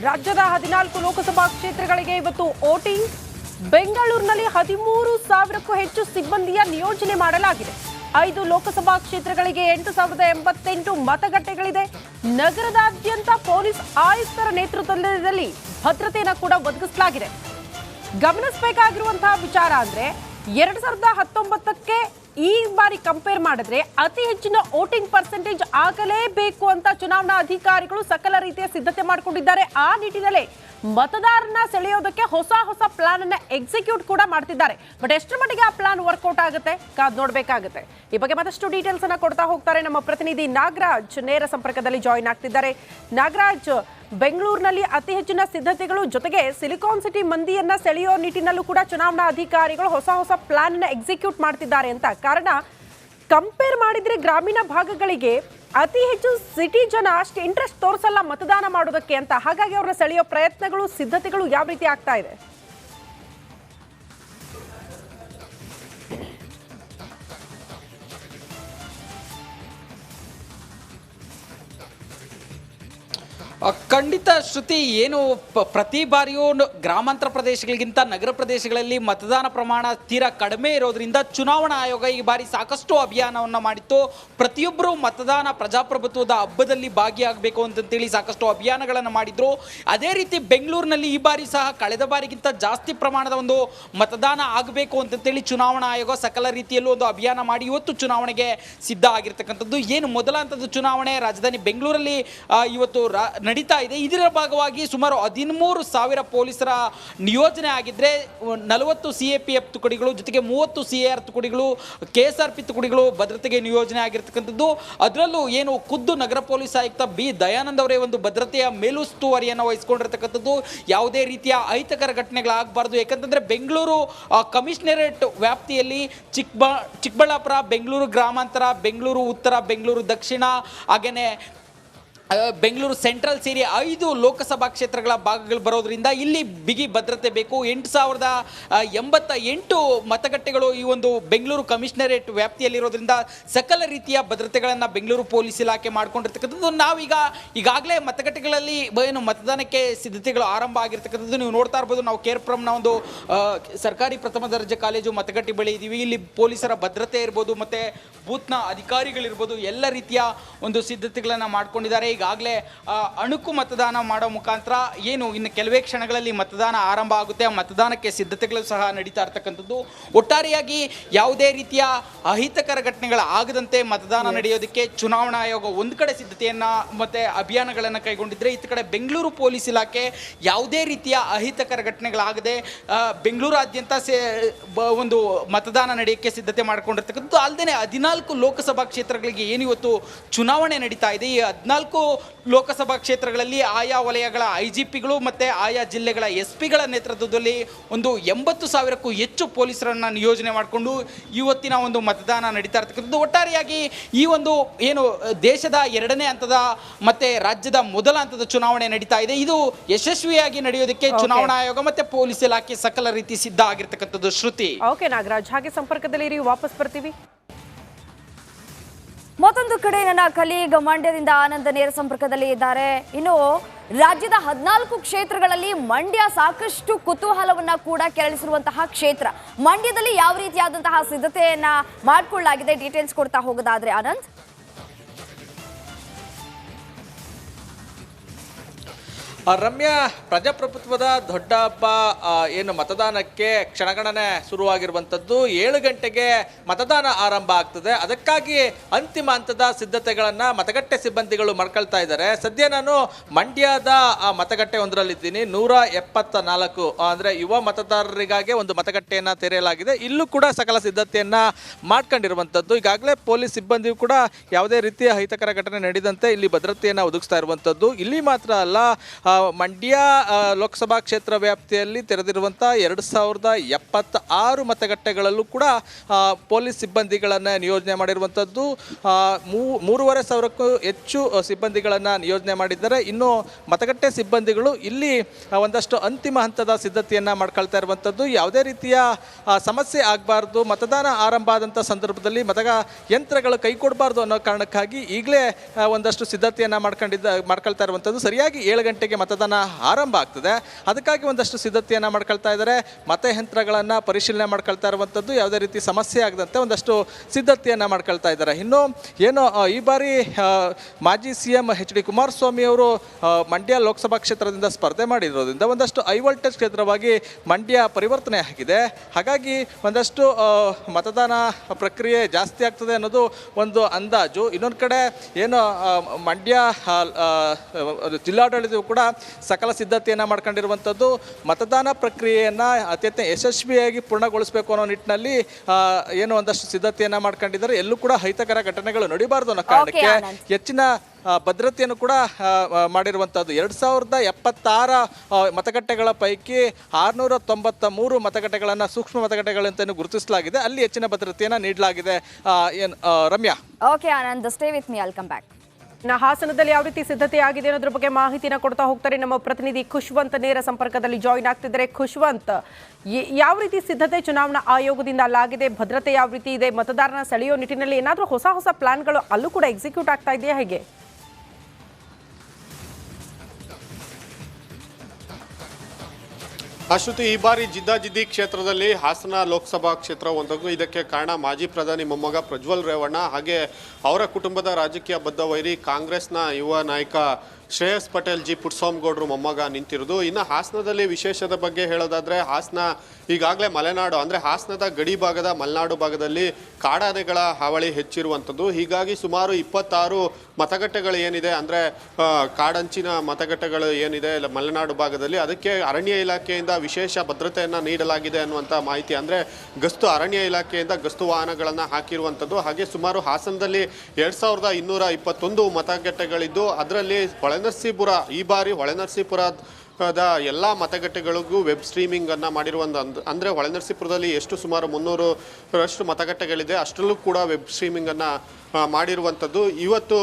ರಾಜ್ಯದ 14 ಲೋಕಸಭಾ ಕ್ಷೇತ್ರಗಳಿಗೆ ಇವತ್ತು ವೋಟಿಂಗ್. ಬೆಂಗಳೂರಿನಲ್ಲಿ 13,000ಕ್ಕೂ ಹೆಚ್ಚು ಸಿಬ್ಬಂದಿಯ ನಿಯೋಜನೆ ಮಾಡಲಾಗಿದೆ. 5 ಲೋಕಸಭಾ ಕ್ಷೇತ್ರಗಳಿಗೆ 8,088 ಮತಗಟ್ಟೆಗಳಿದೆ. ನಗರದಾದ್ಯಂತ ಪೊಲೀಸ್ ಆಯುಕ್ತರ ನೇತೃತ್ವದಲ್ಲಿ ಭದ್ರತೆಯನ್ನು ಕೂಡ ಒದಗಿಸಲಾಗಿದೆ. ಗಮನಿಸಬೇಕಾಗಿರುವಂತಹ ವಿಚಾರ ಅಂದ್ರೆ 2019ಕ್ಕೆ ಈ ಬಾರಿ ಕಂಪೇರ್ ಮಾಡಿದ್ರೆ ಅತಿ ಹೆಚ್ಚಿನ ವೋಟಿಂಗ್ ಪರ್ಸೆಂಟೇಜ್ ಆಗಲೇಬೇಕು ಅಂತ ಚುನಾವಣಾ ಅಧಿಕಾರಿಗಳು ಸಕಲ ರೀತಿಯ ಸಿದ್ಧತೆ ಮಾಡಿಕೊಂಡಿದ್ದಾರೆ. ಆ ನಿಟ್ಟಿನಲ್ಲಿ ಮತದಾರರನ್ನ ಸೆಳೆಯೋದಕ್ಕೆ ಹೊಸ ಪ್ಲಾನ್ ಅನ್ನ ಎಕ್ಸಿಕ್ಯೂಟ್ ಕೂಡ ಮಾಡ್ತಿದ್ದಾರೆ. ಬಟ್ ಎಷ್ಟರ ಮಟ್ಟಿಗೆ ಆ ಪ್ಲಾನ್ ವರ್ಕೌಟ್ ಆಗುತ್ತೆ ಕಾದ್ ನೋಡ್ಬೇಕಾಗುತ್ತೆ. ಈ ಬಗ್ಗೆ ಮತ್ತಷ್ಟು ಡೀಟೇಲ್ಸ್ ಅನ್ನ ಕೊಡ್ತಾ ಹೋಗ್ತಾರೆ ನಮ್ಮ ಪ್ರತಿನಿಧಿ ನಾಗರಾಜ್. ನೇರ ಸಂಪರ್ಕದಲ್ಲಿ ಜಾಯಿನ್ ಆಗ್ತಿದ್ದಾರೆ. ನಾಗರಾಜ್, ಬೆಂಗಳೂರಿನಲ್ಲಿ ಅತಿ ಹೆಚ್ಚಿನ ಸಿದ್ಧತೆಗಳು ಜೊತೆಗೆ ಸಿಲಿಕಾನ್ ಸಿಟಿ ಮಂದಿಯನ್ನ ಸೆಳೆಯೋ ನಿಟ್ಟಿನಲ್ಲೂ ಕೂಡ ಚುನಾವಣಾ ಅಧಿಕಾರಿಗಳು ಹೊಸ ಪ್ಲಾನ್ ಅನ್ನ ಎಕ್ಸಿಕ್ಯೂಟ್ ಮಾಡ್ತಿದ್ದಾರೆ ಅಂತ. ಕಾರಣ ಕಂಪೇರ್ ಮಾಡಿದ್ರೆ ಗ್ರಾಮೀಣ ಭಾಗಗಳಿಗೆ ಅತಿ ಹೆಚ್ಚು ಸಿಟಿ ಜನ ಅಷ್ಟು ಇಂಟ್ರೆಸ್ಟ್ ತೋರಿಸಲ್ಲ ಮತದಾನ ಮಾಡೋದಕ್ಕೆ ಅಂತ. ಹಾಗಾಗಿ ಅವ್ರನ್ನ ಸೆಳೆಯೋ ಪ್ರಯತ್ನಗಳು, ಸಿದ್ಧತೆಗಳು ಯಾವ ರೀತಿ ಆಗ್ತಾ ಇದೆ? ಖಂಡಿತ ಶ್ರುತಿ, ಏನು ಪ್ರತಿ ಬಾರಿಯೂ ಗ್ರಾಮಾಂತರ ಪ್ರದೇಶಗಳಿಗಿಂತ ನಗರ ಪ್ರದೇಶಗಳಲ್ಲಿ ಮತದಾನ ಪ್ರಮಾಣ ತೀರಾ ಕಡಿಮೆ ಇರೋದ್ರಿಂದ ಚುನಾವಣಾ ಆಯೋಗ ಈ ಬಾರಿ ಸಾಕಷ್ಟು ಅಭಿಯಾನವನ್ನು ಮಾಡಿತ್ತು. ಪ್ರತಿಯೊಬ್ಬರು ಮತದಾನ ಪ್ರಜಾಪ್ರಭುತ್ವದ ಹಬ್ಬದಲ್ಲಿ ಭಾಗಿಯಾಗಬೇಕು ಅಂತಂತೇಳಿ ಸಾಕಷ್ಟು ಅಭಿಯಾನಗಳನ್ನು ಮಾಡಿದ್ರು. ಅದೇ ರೀತಿ ಬೆಂಗಳೂರಿನಲ್ಲಿ ಈ ಬಾರಿ ಸಹ ಕಳೆದ ಬಾರಿಗಿಂತ ಜಾಸ್ತಿ ಪ್ರಮಾಣದ ಒಂದು ಮತದಾನ ಆಗಬೇಕು ಅಂತಂತೇಳಿ ಚುನಾವಣಾ ಆಯೋಗ ಸಕಲ ರೀತಿಯಲ್ಲೂ ಒಂದು ಅಭಿಯಾನ ಮಾಡಿ ಇವತ್ತು ಚುನಾವಣೆಗೆ ಸಿದ್ಧ ಆಗಿರ್ತಕ್ಕಂಥದ್ದು. ಏನು ಮೊದಲ ಹಂತದ ಚುನಾವಣೆ ರಾಜಧಾನಿ ಬೆಂಗಳೂರಲ್ಲಿ ಇವತ್ತು ನಡೀತಾ ಇದೆ. ಇದರ ಭಾಗವಾಗಿ ಸುಮಾರು 13,000 ಪೊಲೀಸರ ನಿಯೋಜನೆ ಆಗಿದ್ರೆ 40 CAPF ತುಕಡಿಗಳು ಜೊತೆಗೆ 30 CAR ತುಕಡಿಗಳು, KSRP ತುಕಡಿಗಳು ಭದ್ರತೆಗೆ ನಿಯೋಜನೆ ಆಗಿರ್ತಕ್ಕಂಥದ್ದು. ಅದರಲ್ಲೂ ಏನು ಖುದ್ದು ನಗರ ಪೊಲೀಸ್ ಆಯುಕ್ತ B ದಯಾನಂದ್ ಅವರೇ ಒಂದು ಭದ್ರತೆಯ ಮೇಲುಸ್ತುವಾರಿಯನ್ನು ವಹಿಸಿಕೊಂಡಿರ್ತಕ್ಕಂಥದ್ದು. ಯಾವುದೇ ರೀತಿಯ ಅಹಿತಕರ ಘಟನೆಗಳಾಗಬಾರ್ದು. ಯಾಕಂತಂದ್ರೆ ಬೆಂಗಳೂರು ಕಮಿಷನರೇಟ್ ವ್ಯಾಪ್ತಿಯಲ್ಲಿ ಚಿಕ್ಕಬಳ್ಳಾಪುರ, ಬೆಂಗಳೂರು ಗ್ರಾಮಾಂತರ, ಬೆಂಗಳೂರು ಉತ್ತರ, ಬೆಂಗಳೂರು ದಕ್ಷಿಣ, ಹಾಗೇನೆ ಬೆಂಗಳೂರು ಸೆಂಟ್ರಲ್ ಸೇರಿ 5 ಲೋಕಸಭಾ ಕ್ಷೇತ್ರಗಳ ಭಾಗಗಳು ಬರೋದ್ರಿಂದ ಇಲ್ಲಿ ಬಿಗಿ ಭದ್ರತೆ ಬೇಕು. 8,088 ಮತಗಟ್ಟೆಗಳು ಈ ಒಂದು ಬೆಂಗಳೂರು ಕಮಿಷನರೇಟ್ ವ್ಯಾಪ್ತಿಯಲ್ಲಿರೋದ್ರಿಂದ ಸಕಲ ರೀತಿಯ ಭದ್ರತೆಗಳನ್ನು ಬೆಂಗಳೂರು ಪೊಲೀಸ್ ಇಲಾಖೆ ಮಾಡ್ಕೊಂಡಿರ್ತಕ್ಕಂಥದ್ದು. ನಾವೀಗ ಈಗಾಗಲೇ ಮತಗಟ್ಟೆಗಳಲ್ಲಿ ಏನು ಮತದಾನಕ್ಕೆ ಸಿದ್ಧತೆಗಳು ಆರಂಭ ಆಗಿರ್ತಕ್ಕಂಥದ್ದು ನೀವು ನೋಡ್ತಾ ಇರ್ಬೋದು. ನಾವು ಕೇರ್ಪುರಂನ ಒಂದು ಸರ್ಕಾರಿ ಪ್ರಥಮ ದರ್ಜೆ ಕಾಲೇಜು ಮತಗಟ್ಟೆ ಬಳಿ ಇದ್ದೀವಿ. ಇಲ್ಲಿ ಪೊಲೀಸರ ಭದ್ರತೆ ಇರ್ಬೋದು, ಮತ್ತು ಬೂತ್ನ ಅಧಿಕಾರಿಗಳಿರ್ಬೋದು, ಎಲ್ಲ ರೀತಿಯ ಒಂದು ಸಿದ್ಧತೆಗಳನ್ನು ಮಾಡ್ಕೊಂಡಿದ್ದಾರೆ. ಈಗಾಗಲೇ ಅಣುಕು ಮತದಾನ ಮಾಡೋ ಮುಖಾಂತರ ಏನು ಇನ್ನು ಕೆಲವೇ ಕ್ಷಣಗಳಲ್ಲಿ ಮತದಾನ ಆರಂಭ ಆಗುತ್ತೆ. ಮತದಾನಕ್ಕೆ ಸಿದ್ಧತೆಗಳು ಸಹ ನಡೀತಾ ಇರ್ತಕ್ಕಂಥದ್ದು. ಒಟ್ಟಾರೆಯಾಗಿ ಯಾವುದೇ ರೀತಿಯ ಅಹಿತಕರ ಘಟನೆಗಳಾಗದಂತೆ ಮತದಾನ ನಡೆಯೋದಕ್ಕೆ ಚುನಾವಣಾ ಆಯೋಗ ಒಂದು ಕಡೆ ಸಿದ್ಧತೆಯನ್ನು ಮತ್ತು ಅಭಿಯಾನಗಳನ್ನು ಕೈಗೊಂಡಿದ್ದರೆ, ಇತ್ತ ಕಡೆ ಬೆಂಗಳೂರು ಪೊಲೀಸ್ ಇಲಾಖೆ ಯಾವುದೇ ರೀತಿಯ ಅಹಿತಕರ ಘಟನೆಗಳಾಗದೆ ಬೆಂಗಳೂರಾದ್ಯಂತ ಒಂದು ಮತದಾನ ನಡೆಯೋಕ್ಕೆ ಸಿದ್ಧತೆ ಮಾಡಿಕೊಂಡಿರ್ತಕ್ಕಂಥದ್ದು. ಅಲ್ಲದೆ 14 ಲೋಕಸಭಾ ಕ್ಷೇತ್ರಗಳಿಗೆ ಏನಿವತ್ತು ಚುನಾವಣೆ ನಡೀತಾ ಇದೆ, ಈ 14 ಲೋಕಸಭಾ ಕ್ಷೇತ್ರಗಳಲ್ಲಿ ಆಯಾ ವಲಯಗಳ IGPಗಳು ಮತ್ತು ಆಯಾ ಜಿಲ್ಲೆಗಳ SP ಗಳ ನೇತೃತ್ವದಲ್ಲಿ ಒಂದು 80,000ಕ್ಕೂ ಹೆಚ್ಚು ಪೊಲೀಸರನ್ನು ನಿಯೋಜನೆ ಮಾಡಿಕೊಂಡು ಇವತ್ತಿನ ಒಂದು ಮತದಾನ ನಡೀತಾ ಇರ್ತಕ್ಕಂಥದ್ದು. ಒಟ್ಟಾರೆಯಾಗಿ ಈ ಒಂದು ಏನು ದೇಶದ 2ನೇ ಹಂತದ ಮತ್ತು ರಾಜ್ಯದ ಮೊದಲ ಹಂತದ ಚುನಾವಣೆ ನಡೀತಾ ಇದೆ. ಇದು ಯಶಸ್ವಿಯಾಗಿ ನಡೆಯೋದಕ್ಕೆ ಚುನಾವಣಾ ಆಯೋಗ ಮತ್ತು ಪೊಲೀಸ್ ಇಲಾಖೆ ಸಕಲ ರೀತಿ ಸಿದ್ಧ ಆಗಿರ್ತಕ್ಕಂಥದ್ದು. ಶ್ರುತಿ, ಓಕೆ ನಾಗರಾಜ್, ಹಾಗೆ ಸಂಪರ್ಕದಲ್ಲಿ ಇರಿ, ವಾಪಸ್ ಬರ್ತೀವಿ. ಮತ್ತೊಂದು ಕಡೆ ನನ್ನ ಕಲೀಗ್ ಮಂಡ್ಯದಿಂದ ಆನಂದ್ ನೇರ ಸಂಪರ್ಕದಲ್ಲಿ ಇದ್ದಾರೆ. ಇನ್ನು ರಾಜ್ಯದ 14 ಕ್ಷೇತ್ರಗಳಲ್ಲಿ ಮಂಡ್ಯ ಸಾಕಷ್ಟು ಕುತೂಹಲವನ್ನ ಕೂಡ ಕೆರಳಿಸಿರುವಂತಹ ಕ್ಷೇತ್ರ. ಮಂಡ್ಯದಲ್ಲಿ ಯಾವ ರೀತಿಯಾದಂತಹ ಸಿದ್ಧತೆಯನ್ನ ಮಾಡಿಕೊಳ್ಳಲಾಗಿದೆ, ಡೀಟೇಲ್ಸ್ ಕೊಡ್ತಾ ಹೋಗೋದಾದ್ರೆ ಆನಂದ್. ರಮ್ಯಾ, ಪ್ರಜಾಪ್ರಭುತ್ವದ ದೊಡ್ಡ ಹಬ್ಬ ಏನು ಮತದಾನಕ್ಕೆ ಕ್ಷಣಗಣನೆ ಶುರುವಾಗಿರುವಂಥದ್ದು. 7 ಗಂಟೆಗೆ ಮತದಾನ ಆರಂಭ ಆಗ್ತದೆ. ಅದಕ್ಕಾಗಿ ಅಂತಿಮ ಹಂತದ ಸಿದ್ಧತೆಗಳನ್ನು ಮತಗಟ್ಟೆ ಸಿಬ್ಬಂದಿಗಳು ಮಾಡ್ಕೊಳ್ತಾ ಇದ್ದಾರೆ. ಸದ್ಯ ನಾನು ಮಂಡ್ಯದ ಮತಗಟ್ಟೆ ಒಂದರಲ್ಲಿದ್ದೀನಿ. 174 ಅಂದರೆ ಯುವ ಮತದಾರರಿಗಾಗಿ ಒಂದು ಮತಗಟ್ಟೆಯನ್ನು ತೆರೆಯಲಾಗಿದೆ. ಇಲ್ಲೂ ಕೂಡ ಸಕಲ ಸಿದ್ಧತೆಯನ್ನು ಮಾಡ್ಕೊಂಡಿರುವಂಥದ್ದು. ಈಗಾಗಲೇ ಪೊಲೀಸ್ ಸಿಬ್ಬಂದಿಯು ಕೂಡ ಯಾವುದೇ ರೀತಿಯ ಅಹಿತಕರ ಘಟನೆ ನಡೆದಂತೆ ಇಲ್ಲಿ ಭದ್ರತೆಯನ್ನು ಒದಗಿಸ್ತಾ ಇರುವಂಥದ್ದು. ಇಲ್ಲಿ ಮಾತ್ರ ಅಲ್ಲ, ಮಂಡ್ಯ ಲೋಕಸಭಾ ಕ್ಷೇತ್ರ ವ್ಯಾಪ್ತಿಯಲ್ಲಿ ತೆರೆದಿರುವಂಥ 2,076 ಮತಗಟ್ಟೆಗಳಲ್ಲೂ ಕೂಡ ಪೊಲೀಸ್ ಸಿಬ್ಬಂದಿಗಳನ್ನು ನಿಯೋಜನೆ ಮಾಡಿರುವಂಥದ್ದು. 3,500ಕ್ಕೂ ಹೆಚ್ಚು ಸಿಬ್ಬಂದಿಗಳನ್ನು ನಿಯೋಜನೆ ಮಾಡಿದ್ದಾರೆ. ಇನ್ನು ಮತಗಟ್ಟೆ ಸಿಬ್ಬಂದಿಗಳು ಇಲ್ಲಿ ಒಂದಷ್ಟು ಅಂತಿಮ ಹಂತದ ಸಿದ್ಧತೆಯನ್ನು ಮಾಡ್ಕೊಳ್ತಾ ಇರುವಂಥದ್ದು. ಯಾವುದೇ ರೀತಿಯ ಸಮಸ್ಯೆ ಆಗಬಾರ್ದು, ಮತದಾನ ಆರಂಭ ಆದಂಥ ಸಂದರ್ಭದಲ್ಲಿ ಯಂತ್ರಗಳು ಕೈ ಕೊಡಬಾರ್ದು ಅನ್ನೋ ಕಾರಣಕ್ಕಾಗಿ ಈಗಲೇ ಒಂದಷ್ಟು ಸಿದ್ಧತೆಯನ್ನು ಮಾಡ್ಕೊಳ್ತಾ ಇರುವಂಥದ್ದು. ಸರಿಯಾಗಿ 7 ಗಂಟೆಗೆ ಮತದಾನ ಆರಂಭ ಆಗ್ತದೆ. ಅದಕ್ಕಾಗಿ ಒಂದಷ್ಟು ಸಿದ್ಧತೆಯನ್ನು ಮಾಡ್ಕೊಳ್ತಾ ಇದ್ದಾರೆ. ಮತಯಂತ್ರಗಳನ್ನು ಪರಿಶೀಲನೆ ಮಾಡ್ಕೊಳ್ತಾ ಇರುವಂಥದ್ದು, ಯಾವುದೇ ರೀತಿ ಸಮಸ್ಯೆ ಆಗದಂತೆ ಒಂದಷ್ಟು ಸಿದ್ಧತೆಯನ್ನು ಮಾಡ್ಕೊಳ್ತಾ ಇದ್ದಾರೆ. ಇನ್ನು ಏನು ಈ ಬಾರಿ ಮಾಜಿ CM HD ಕುಮಾರಸ್ವಾಮಿ ಅವರು ಮಂಡ್ಯ ಲೋಕಸಭಾ ಕ್ಷೇತ್ರದಿಂದ ಸ್ಪರ್ಧೆ ಮಾಡಿರೋದ್ರಿಂದ ಒಂದಷ್ಟು ಹೈ ವೋಲ್ಟೇಜ್ ಕ್ಷೇತ್ರವಾಗಿ ಮಂಡ್ಯ ಪರಿವರ್ತನೆ ಆಗಿದೆ. ಹಾಗಾಗಿ ಒಂದಷ್ಟು ಮತದಾನ ಪ್ರಕ್ರಿಯೆ ಜಾಸ್ತಿ ಆಗ್ತದೆ ಅನ್ನೋದು ಒಂದು ಅಂದಾಜು. ಇನ್ನೊಂದು ಕಡೆ ಏನು ಮಂಡ್ಯ ಜಿಲ್ಲಾಡಳಿತವು ಕೂಡ ಸಕಲ ಸಿದ್ಧತೆಯನ್ನು ಮಾಡ್ಕೊಂಡಿರುವಂಥದ್ದು. ಮತದಾನ ಪ್ರಕ್ರಿಯೆಯನ್ನು ಅತ್ಯಂತ ಯಶಸ್ವಿಯಾಗಿ ಪೂರ್ಣಗೊಳಿಸಬೇಕು ಅನ್ನೋ ನಿಟ್ಟಿನಲ್ಲಿ ಏನು ಒಂದಷ್ಟು ಸಿದ್ಧತೆಯನ್ನು ಮಾಡ್ಕೊಂಡಿದ್ದಾರೆ. ಎಲ್ಲೂ ಕೂಡ ಅಹಿತಕರ ಘಟನೆಗಳು ನಡೀಬಾರ್ದು ಅನ್ನೋ ಕಾರಣಕ್ಕೆ ಹೆಚ್ಚಿನ ಭದ್ರತೆಯನ್ನು ಕೂಡ ಮಾಡಿರುವಂಥದ್ದು. 2076 ಮತಗಟ್ಟೆಗಳ ಪೈಕಿ 693 ಮತಗಟ್ಟೆಗಳನ್ನು ಸೂಕ್ಷ್ಮ ಮತಗಟ್ಟೆಗಳಂತ ಗುರುತಿಸಲಾಗಿದೆ. ಅಲ್ಲಿ ಹೆಚ್ಚಿನ ಭದ್ರತೆಯನ್ನು ನೀಡಲಾಗಿದೆ. Ramya. Okay Anand, stay with me, I'll come back. ಹಾಸನದಲ್ಲಿ ಯಾವ ರೀತಿ ಸಿದ್ಧತೆ ಆಗಿದೆ ಅನ್ನೋದ್ರ ಬಗ್ಗೆ ಮಾಹಿತಿನ ಕೊಡ್ತಾ ಹೋಗ್ತಾರೆ ನಮ್ಮ ಪ್ರತಿನಿಧಿ ಖುಷ್ವಂತ್ ನೇರ ಸಂಪರ್ಕದಲ್ಲಿ ಜಾಯಿನ್ ಆಗ್ತಿದ್ದಾರೆ. ಖುಷ್ವಂತ್, ಯಾವ ರೀತಿ ಸಿದ್ಧತೆ ಚುನಾವಣಾ ಆಯೋಗದಿಂದ ಅಲ್ಲಾಗಿದೆ, ಭದ್ರತೆ ಯಾವ ರೀತಿ ಇದೆ, ಮತದಾರನ ಸೆಳೆಯೋ ನಿಟ್ಟಿನಲ್ಲಿ ಏನಾದರೂ ಹೊಸ ಪ್ಲಾನ್ಗಳು ಅಲ್ಲೂ ಕೂಡ ಎಕ್ಸಿಕ್ಯೂಟ್ ಆಗ್ತಾ ಇದೆಯಾ ಹೇಗೆ? ಅಶ್ರುತಿ, ಈ ಬಾರಿ ಜಿದ್ದಾಜಿದ್ದಿ ಕ್ಷೇತ್ರದಲ್ಲಿ ಹಾಸನ ಲೋಕಸಭಾ ಕ್ಷೇತ್ರ ಒಂದಾಗೂ. ಇದಕ್ಕೆ ಕಾರಣ ಮಾಜಿ ಪ್ರಧಾನಿ ಮೊಮ್ಮಗ ಪ್ರಜ್ವಲ್ ರೇವಣ್ಣ, ಹಾಗೆ ಅವರ ಕುಟುಂಬದ ರಾಜಕೀಯ ಬದ್ಧ ವೈರಿ ಕಾಂಗ್ರೆಸ್ನ ಯುವ ನಾಯಕ ಶ್ರೇಯಸ್ ಪಟೇಲ್ ಜಿ ಪುಟ್ಸ್ವಾಮಿಗೌಡರು ಮೊಮ್ಮಗ ನಿಂತಿರೋದು. ಇನ್ನು ಹಾಸನದಲ್ಲಿ ವಿಶೇಷದ ಬಗ್ಗೆ ಹೇಳೋದಾದ್ರೆ, ಹಾಸನ ಈಗಾಗಲೇ ಮಲೆನಾಡು ಅಂದರೆ ಹಾಸನದ ಗಡಿ ಭಾಗದ ಮಲೆನಾಡು ಭಾಗದಲ್ಲಿ ಕಾಡಾನೆಗಳ ಹಾವಳಿ ಹೆಚ್ಚಿರುವಂಥದ್ದು. ಹೀಗಾಗಿ ಸುಮಾರು 26 ಮತಗಟ್ಟೆಗಳು ಏನಿದೆ ಅಂದರೆ ಕಾಡಂಚಿನ ಮತಗಟ್ಟೆಗಳು ಏನಿದೆ ಮಲೆನಾಡು ಭಾಗದಲ್ಲಿ, ಅದಕ್ಕೆ ಅರಣ್ಯ ಇಲಾಖೆಯಿಂದ ವಿಶೇಷ ಭದ್ರತೆಯನ್ನು ನೀಡಲಾಗಿದೆ ಅನ್ನುವಂಥ ಮಾಹಿತಿ. ಅಂದರೆ ಅರಣ್ಯ ಇಲಾಖೆಯಿಂದ ಗಸ್ತು ವಾಹನಗಳನ್ನು ಹಾಕಿರುವಂಥದ್ದು. ಹಾಗೆ ಸುಮಾರು ಹಾಸನದಲ್ಲಿ 2221 ಮತಗಟ್ಟೆಗಳಿದ್ದು, ಅದರಲ್ಲಿ ಹೊಳೆನರಸೀಪುರ, ಈ ಬಾರಿ ಹೊಳೆನರಸೀಪುರದ ಎಲ್ಲ ಮತಗಟ್ಟೆಗಳಿಗೂ ವೆಬ್ ಸ್ಟ್ರೀಮಿಂಗ್ ಅನ್ನು ಮಾಡಿರುವಂಥ, ಅಂದರೆ ಹೊಳೆನರಸೀಪುರದಲ್ಲಿ ಎಷ್ಟು ಸುಮಾರು 300ರಷ್ಟು ಮತಗಟ್ಟೆಗಳಿದೆ, ಅಷ್ಟರಲ್ಲೂ ಕೂಡ ವೆಬ್ ಸ್ಟ್ರೀಮಿಂಗ್ ಅನ್ನು ಮಾಡಿರುವಂಥದ್ದು. ಇವತ್ತು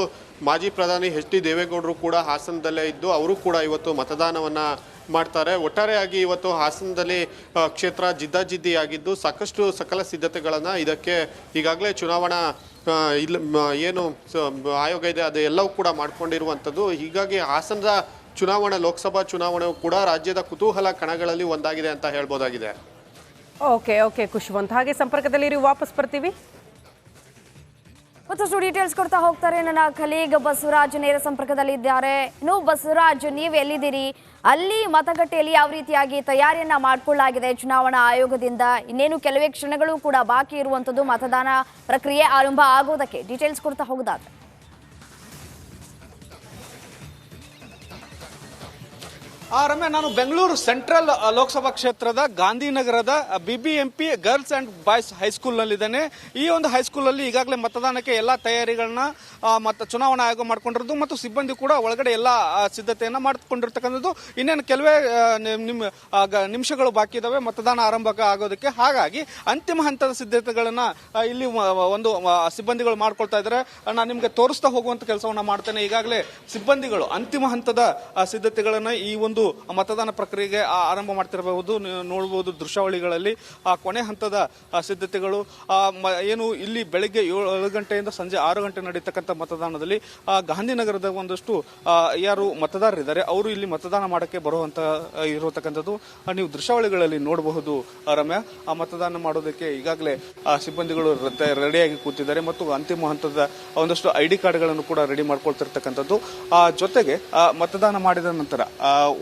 ಮಾಜಿ ಪ್ರಧಾನಿ HD ದೇವೇಗೌಡರು ಕೂಡ ಹಾಸನದಲ್ಲೇ ಇದ್ದು, ಅವರು ಕೂಡ ಇವತ್ತು ಮತದಾನವನ್ನು ಮಾಡ್ತಾರೆ. ಒಟ್ಟಾರೆಯಾಗಿ ಇವತ್ತು ಹಾಸನದಲ್ಲಿ ಕ್ಷೇತ್ರ ಜಿದ್ದಾಜಿದ್ದಿಯಾಗಿದ್ದು, ಸಾಕಷ್ಟು ಸಕಲ ಸಿದ್ಧತೆಗಳನ್ನು ಇದಕ್ಕೆ ಈಗಾಗಲೇ ಚುನಾವಣಾ ಏನು ಆಯೋಗ ಇದೆ ಅದು ಎಲ್ಲವೂ ಕೂಡ ಮಾಡ್ಕೊಂಡಿರುವಂಥದ್ದು. ಹೀಗಾಗಿ ಹಾಸನದ ಲೋಕಸಭಾ ಚುನಾವಣೆಯು ಕೂಡ ರಾಜ್ಯದ ಕುತೂಹಲ ಕಣಗಳಲ್ಲಿ ಒಂದಾಗಿದೆ ಅಂತ ಹೇಳ್ಬೋದಾಗಿದೆ. ಓಕೆ ಖುಷ್ವಂತ್, ಹಾಗೆ ಸಂಪರ್ಕದಲ್ಲಿ ವಾಪಸ್ ಬರ್ತೀವಿ. ಮತ್ತಷ್ಟು ಡೀಟೇಲ್ಸ್ ಕೊಡ್ತಾ ಹೋಗ್ತಾರೆ ನನ್ನ ಕಲೀಗ್ ಬಸವರಾಜ್ ನೇರ ಸಂಪರ್ಕದಲ್ಲಿ ಇದ್ದಾರೆ. ಬಸವರಾಜ್, ನೀವು ಎಲ್ಲಿದ್ದೀರಿ? ಅಲ್ಲಿ ಮತಗಟ್ಟೆಯಲ್ಲಿ ಯಾವ ರೀತಿಯಾಗಿ ತಯಾರಿಯನ್ನ ಮಾಡಿಕೊಳ್ಳಲಾಗಿದೆ ಚುನಾವಣಾ ಆಯೋಗದಿಂದ? ಇನ್ನೇನು ಕೆಲವೇ ಕ್ಷಣಗಳು ಕೂಡ ಬಾಕಿ ಇರುವಂತದ್ದು ಮತದಾನ ಪ್ರಕ್ರಿಯೆ ಆರಂಭ ಆಗೋದಕ್ಕೆ. ಡೀಟೇಲ್ಸ್ ಕೊಡ್ತಾ ಹೋಗೋದಾದ್ರೆ ರಮ್ಯಾ, ನಾನು ಬೆಂಗಳೂರು ಸೆಂಟ್ರಲ್ ಲೋಕಸಭಾ ಕ್ಷೇತ್ರದ ಗಾಂಧಿನಗರದ BBMP ಗರ್ಲ್ಸ್ ಅಂಡ್ ಬಾಯ್ಸ್ ಹೈಸ್ಕೂಲ್ನಲ್ಲಿದ್ದೇನೆ. ಈ ಒಂದು ಹೈಸ್ಕೂಲಲ್ಲಿ ಈಗಾಗಲೇ ಮತದಾನಕ್ಕೆ ಎಲ್ಲ ತಯಾರಿಗಳನ್ನ ಚುನಾವಣಾ ಆಯೋಗ ಮಾಡ್ಕೊಂಡಿರೋದು ಮತ್ತು ಸಿಬ್ಬಂದಿ ಕೂಡ ಒಳಗಡೆ ಎಲ್ಲ ಸಿದ್ಧತೆಯನ್ನು ಮಾಡಿಕೊಂಡಿರ್ತಕ್ಕಂಥದ್ದು. ಇನ್ನೇನು ಕೆಲವೇ ನಿಮಿಷಗಳು ಬಾಕಿ ಇದಾವೆ ಮತದಾನ ಆರಂಭ ಆಗೋದಕ್ಕೆ. ಹಾಗಾಗಿ ಅಂತಿಮ ಹಂತದ ಸಿದ್ಧತೆಗಳನ್ನ ಇಲ್ಲಿ ಒಂದು ಸಿಬ್ಬಂದಿಗಳು ಮಾಡ್ಕೊಳ್ತಾ ಇದ್ದಾರೆ. ನಾನು ನಿಮಗೆ ತೋರಿಸ್ತಾ ಹೋಗುವಂತ ಕೆಲಸವನ್ನ ಮಾಡ್ತೇನೆ. ಈಗಾಗಲೇ ಸಿಬ್ಬಂದಿಗಳು ಅಂತಿಮ ಹಂತದ ಸಿದ್ಧತೆಗಳನ್ನ ಈ ಒಂದು ಮತದಾನ ಪ್ರಕ್ರಿಯೆಗೆ ಆರಂಭ ಮಾಡ್ತಿರಬಹುದು. ನೋಡಬಹುದು ದೃಶ್ಯಾವಳಿಗಳಲ್ಲಿ ಕೊನೆ ಹಂತದ ಸಿದ್ಧತೆಗಳು ಏನು ಇಲ್ಲಿ ಬೆಳಗ್ಗೆ 7 ಗಂಟೆಯಿಂದ ಸಂಜೆ 6 ಗಂಟೆ ನಡೀತಕ್ಕಂಥ ಮತದಾನದಲ್ಲಿ ಗಾಂಧಿನಗರದ ಒಂದಷ್ಟು ಯಾರು ಮತದಾರರಿದ್ದಾರೆ ಅವರು ಇಲ್ಲಿ ಮತದಾನ ಮಾಡಕ್ಕೆ ಬರುವಂತ ಇರತಕ್ಕಂಥದ್ದು ನೀವು ದೃಶ್ಯಾವಳಿಗಳಲ್ಲಿ ನೋಡಬಹುದು. ರಮ್ಯಾ, ಆ ಮತದಾನ ಮಾಡೋದಕ್ಕೆ ಈಗಾಗಲೇ ಸಿಬ್ಬಂದಿಗಳು ರೆಡಿಯಾಗಿ ಕೂತಿದ್ದಾರೆ ಮತ್ತು ಅಂತಿಮ ಹಂತದ ಒಂದಷ್ಟು ID ಕಾರ್ಡ್ಗಳನ್ನು ಕೂಡ ರೆಡಿ ಮಾಡ್ಕೊಳ್ತಿರ್ತಕ್ಕಂಥದ್ದು. ಜೊತೆಗೆ ಮತದಾನ ಮಾಡಿದ ನಂತರ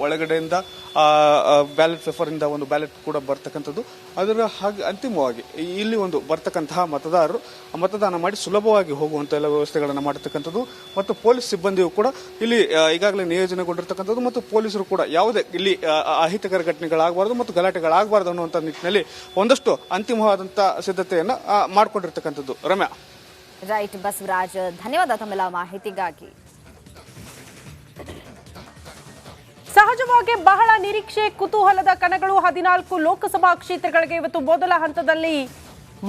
ಒಳಗಡೆಯಿಂದ ಬ್ಯಾಲೆಟ್ ಪೇಪರ್ ಇಂದ ಒಂದು ಬ್ಯಾಲೆಟ್ ಕೂಡ ಬರ್ತಕ್ಕಂಥದ್ದು. ಅದರ ಹಾಗೆ ಅಂತಿಮವಾಗಿ ಇಲ್ಲಿ ಒಂದು ಬರ್ತಕ್ಕಂತಹ ಮತದಾರರು ಮತದಾನ ಮಾಡಿ ಸುಲಭವಾಗಿ ಹೋಗುವಂತ ಎಲ್ಲ ವ್ಯವಸ್ಥೆಗಳನ್ನು ಮಾಡತಕ್ಕಂಥದ್ದು ಮತ್ತು ಪೊಲೀಸ್ ಸಿಬ್ಬಂದಿಯು ಕೂಡ ಇಲ್ಲಿ ಈಗಾಗಲೇ ನಿಯೋಜನೆಗೊಂಡಿರ್ತಕ್ಕಂಥದ್ದು ಮತ್ತು ಪೊಲೀಸರು ಕೂಡ ಯಾವುದೇ ಇಲ್ಲಿ ಅಹಿತಕರ ಘಟನೆಗಳಾಗಬಾರದು ಮತ್ತು ಗಲಾಟೆಗಳಾಗಬಾರದು ಅನ್ನುವಂಥ ನಿಟ್ಟಿನಲ್ಲಿ ಒಂದಷ್ಟು ಅಂತಿಮವಾದಂತಹ ಸಿದ್ಧತೆಯನ್ನ ಮಾಡಿಕೊಂಡಿರ್ತಕ್ಕಂಥದ್ದು. ರಮ್ಯಾ. ರೈಟ್ ಬಸವರಾಜ್, ಧನ್ಯವಾದ ತಮ್ಮೆಲ್ಲ ಮಾಹಿತಿಗಾಗಿ. ಸಹಜವಾಗಿ ಬಹಳ ನಿರೀಕ್ಷೆ ಕುತೂಹಲದ ಕಣಗಳು 14 ಲೋಕಸಭಾ ಕ್ಷೇತ್ರಗಳಿಗೆ ಇವತ್ತು ಮೊದಲ ಹಂತದಲ್ಲಿ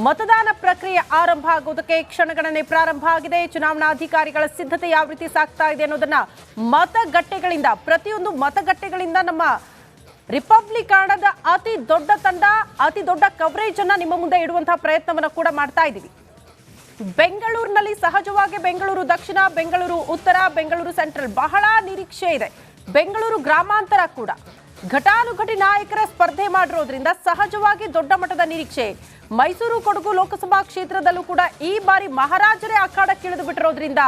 ಮತದಾನ ಪ್ರಕ್ರಿಯೆ ಆರಂಭ ಆಗೋದಕ್ಕೆ ಕ್ಷಣಗಣನೆ ಪ್ರಾರಂಭ ಆಗಿದೆ. ಚುನಾವಣಾಧಿಕಾರಿಗಳ ಸಿದ್ಧತೆ ಯಾವ ರೀತಿ ಸಾಗ್ತಾ ಇದೆ ಅನ್ನೋದನ್ನ ಮತಗಟ್ಟೆಗಳಿಂದ ಪ್ರತಿಯೊಂದು ಮತಗಟ್ಟೆಗಳಿಂದ ನಮ್ಮ ರಿಪಬ್ಲಿಕ್ ಕನ್ನಡದ ಅತಿ ದೊಡ್ಡ ತಂಡ ಅತಿ ದೊಡ್ಡ ಕವರೇಜ್ ಅನ್ನ ನಿಮ್ಮ ಮುಂದೆ ಇಡುವಂತಹ ಪ್ರಯತ್ನವನ್ನ ಕೂಡ ಮಾಡ್ತಾ ಇದ್ದೀವಿ. ಬೆಂಗಳೂರಿನಲ್ಲಿ ಸಹಜವಾಗಿ ಬೆಂಗಳೂರು ದಕ್ಷಿಣ, ಬೆಂಗಳೂರು ಉತ್ತರ, ಬೆಂಗಳೂರು ಸೆಂಟ್ರಲ್ ಬಹಳ ನಿರೀಕ್ಷೆ ಇದೆ. ಬೆಂಗಳೂರು ಗ್ರಾಮಾಂತರ ಕೂಡ ಘಟಾನುಘಟಿ ನಾಯಕರ ಸ್ಪರ್ಧೆ ಮಾಡಿರೋದ್ರಿಂದ ಸಹಜವಾಗಿ ದೊಡ್ಡ ಮಟ್ಟದ ನಿರೀಕ್ಷೆ. ಮೈಸೂರು ಕೊಡಗು ಲೋಕಸಭಾ ಕ್ಷೇತ್ರದಲ್ಲೂ ಕೂಡ ಈ ಬಾರಿ ಮಹಾರಾಜರೇ ಅಖಾಡಕ್ಕಿಳಿದು ಬಿಟ್ಟಿರೋದ್ರಿಂದ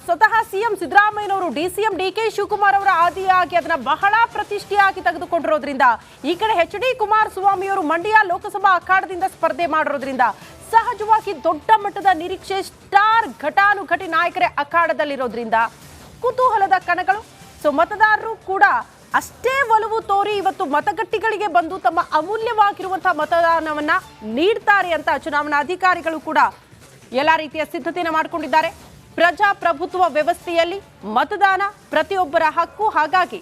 ಸ್ವತಃ ಸಿಎಂ ಸಿದ್ದರಾಮಯ್ಯನವರು ಡಿಸಿಎಂ ಡಿಕೆ ಶಿವಕುಮಾರ್ ಅವರ ಆದಿಯಾಗಿ ಅದನ್ನ ಬಹಳ ಪ್ರತಿಷ್ಠೆಯಾಗಿ ತೆಗೆದುಕೊಂಡಿರೋದ್ರಿಂದ ಈ ಕಡೆ HD ಕುಮಾರಸ್ವಾಮಿ ಅವರು ಮಂಡ್ಯ ಲೋಕಸಭಾ ಅಖಾಡದಿಂದ ಸ್ಪರ್ಧೆ ಮಾಡಿರೋದ್ರಿಂದ ಸಹಜವಾಗಿ ದೊಡ್ಡ ಮಟ್ಟದ ನಿರೀಕ್ಷೆ. ಸ್ಟಾರ್ ಘಟಾನುಘಟಿ ನಾಯಕರೇ ಅಖಾಡದಲ್ಲಿರೋದ್ರಿಂದ ಕುತೂಹಲದ ಕಣಗಳು. ಸೊ ಮತದಾರರು ಕೂಡ ಅಷ್ಟೇ ಒಲವು ತೋರಿ ಇವತ್ತು ಮತಗಟ್ಟೆಗಳಿಗೆ ಬಂದು ತಮ್ಮ ಅಮೂಲ್ಯವಾಗಿರುವಂತಹ ಮತದಾನವನ್ನ ನೀಡ್ತಾರೆ ಅಂತ ಚುನಾವಣಾ ಅಧಿಕಾರಿಗಳು ಕೂಡ ಎಲ್ಲ ರೀತಿಯ ಸಿದ್ಧತೆಯನ್ನು ಮಾಡಿಕೊಂಡಿದ್ದಾರೆ. ಪ್ರಜಾಪ್ರಭುತ್ವ ವ್ಯವಸ್ಥೆಯಲ್ಲಿ ಮತದಾನ ಪ್ರತಿಯೊಬ್ಬರ ಹಕ್ಕು. ಹಾಗಾಗಿ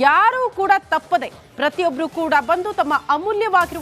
ಯಾರೂ ಕೂಡ ತಪ್ಪದೆ ಪ್ರತಿಯೊಬ್ಬರು ಕೂಡ ಬಂದು ತಮ್ಮ ಅಮೂಲ್ಯವಾಗಿರುವ